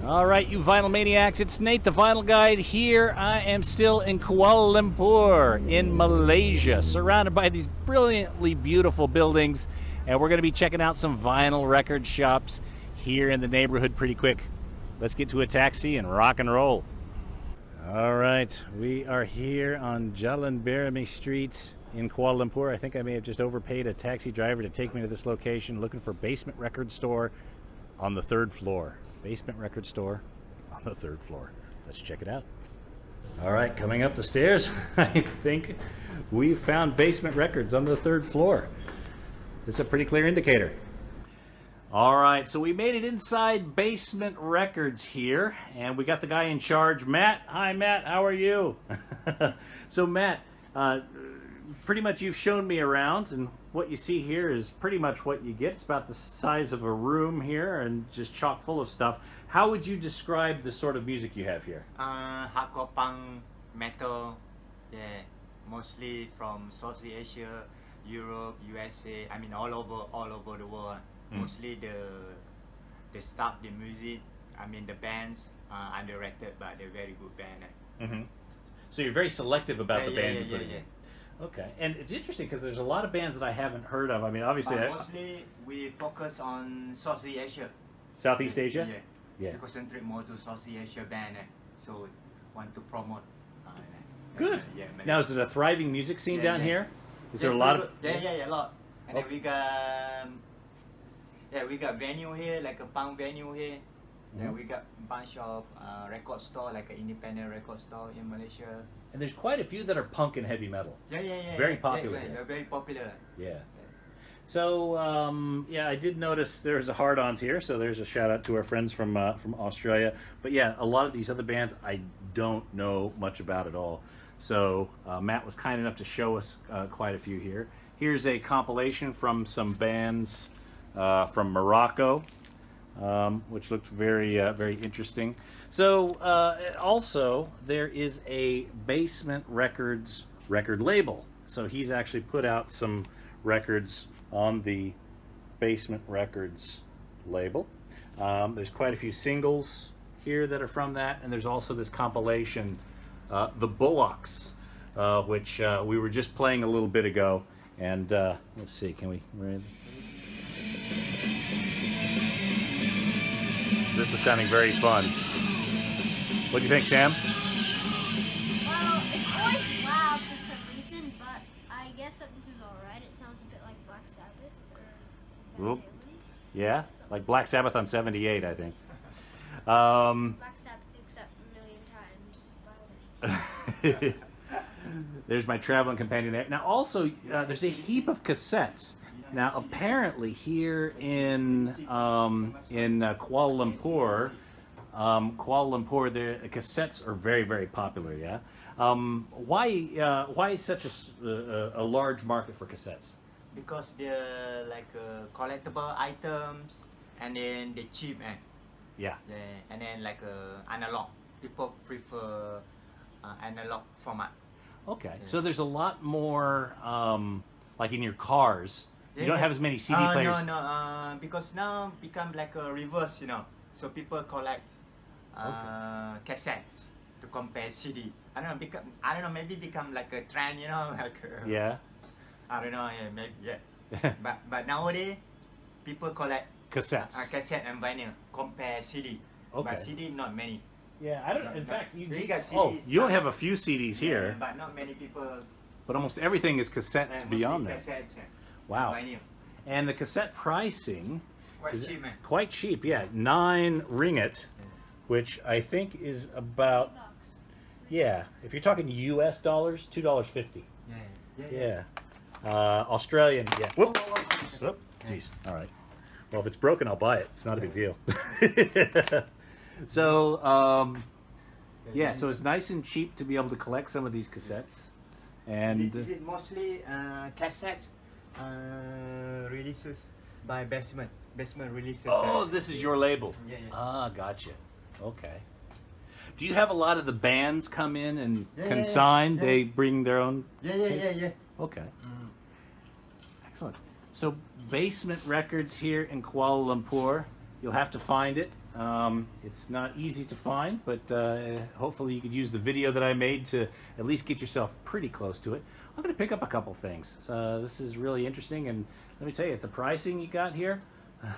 All right, you vinyl maniacs, it's Nate the Vinyl Guide here. I am still in Kuala Lumpur in Malaysia, surrounded by these brilliantly beautiful buildings, and we're going to be checking out some vinyl record shops here in the neighborhood pretty quick. Let's get to a taxi and rock and roll. All right, we are here on Jalan Berami Street in Kuala Lumpur. I think I may have just overpaid a taxi driver to take me to this location, looking for Basement Record Store on the 3rd floor. Basement Record Store on the 3rd floor. Let's check it out. All right, coming up the stairs, I think we found Basement Records on the 3rd floor. It's a pretty clear indicator. All right, so we made it inside Basement Records here, and we got the guy in charge, Matt. Hi, Matt. How are you? So, Matt, pretty much you've shown me around, and what you see here is pretty much what you get. It's about the size of a room here and just chock full of stuff. How would you describe the sort of music you have here? Hardcore punk, metal, yeah, mostly from Southeast Asia, Europe, USA. I mean, all over the world. Mostly the stuff, the music. I mean, the bands are underrated, but they're very good band. So you're very selective about the bands you put in. Yeah. Okay, and it's interesting because there's a lot of bands that I haven't heard of. I mean, obviously, Mostly we focus on Southeast Asia. Southeast Asia. Yeah. We concentrate more to Southeast Asia band, so want to promote. Good. Yeah. Now, is it a thriving music scene down here? Is there a Yeah, lot of? Yeah, a lot. And then we got venue here, like a punk venue here. Yeah, we got a bunch of record store, like an independent record store in Malaysia. And there's quite a few that are punk and heavy metal. Yeah. Very popular. Yeah, they're very popular. Yeah. So I did notice there's a hard-ons here. So there's a shout out to our friends from Australia. But yeah, a lot of these other bands I don't know much about at all. So Matt was kind enough to show us quite a few here. Here's a compilation from some bands from Morocco. Which looked very interesting. So also there is a Basement Records record label. So he's actually put out some records on the Basement Records label. There's quite a few singles here that are from that, and there's also this compilation, The Bullocks, which we were just playing a little bit ago. And let's see, can we? This was sounding very fun. What do you think, Sam? Well, it's always loud for some reason, but I guess that this is alright. It sounds a bit like Black Sabbath or Oop. Yeah, like Black Sabbath on 78, I think. Black Sabbath except a million times louder. There's my traveling companion there. Now also, there's a heap of cassettes. Now, apparently, here in Kuala Lumpur, the cassettes are very popular. Yeah. Why such a large market for cassettes? Because they're like collectible items, and then they're cheap, Yeah. and then like analog. People prefer analog format. Okay. So there's a lot more, like in your cars. You don't have as many CD players. No, because now become like a reverse, So people collect cassettes to compare CD. I don't know, maybe become like a trend, like. Yeah. I don't know, maybe yeah. but nowadays people collect Cassettes. Cassette and vinyl. Compare CD. Okay. But CD not many. Yeah, I don't. In fact, you got CDs. Oh, you only have a few CDs here. But not many people. But almost everything is cassettes beyond that. Cassettes, Wow. Vinyl. And the cassette pricing Quite is cheap, man. quite cheap. Yeah, 9 ringgit, which I think is about, $3. yeah, if you're talking US dollars, $2.50. Yeah. Yeah. Australian, yeah. Whoop. Whoop. Jeez. All right. Well, if it's broken, I'll buy it. It's not a big deal. So, yeah, so it's nice and cheap to be able to collect some of these cassettes. And This is mostly cassettes releases by Basement releases. oh, this is your label. Yeah. Ah, gotcha. Okay. Do you have a lot of the bands come in and Yeah, consign? yeah. They bring their own? Yeah. Okay. Excellent. So Basement Records here in Kuala Lumpur. You'll have to find it. It's not easy to find, but hopefully you could use the video that I made to at least get yourself pretty close to it. I'm going to pick up a couple things. This is really interesting, and let me tell you, at the pricing you got here,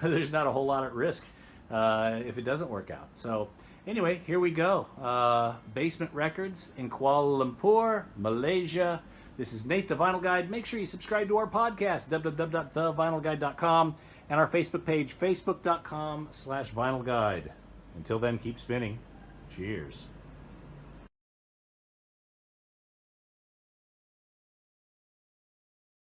there's not a whole lot at risk if it doesn't work out. So anyway, here we go. Basement Records in Kuala Lumpur, Malaysia. This is Nate the Vinyl Guide. Make sure you subscribe to our podcast, www.thevinylguide.com, and our Facebook page, facebook.com/vinylguide. Until then, keep spinning. Cheers.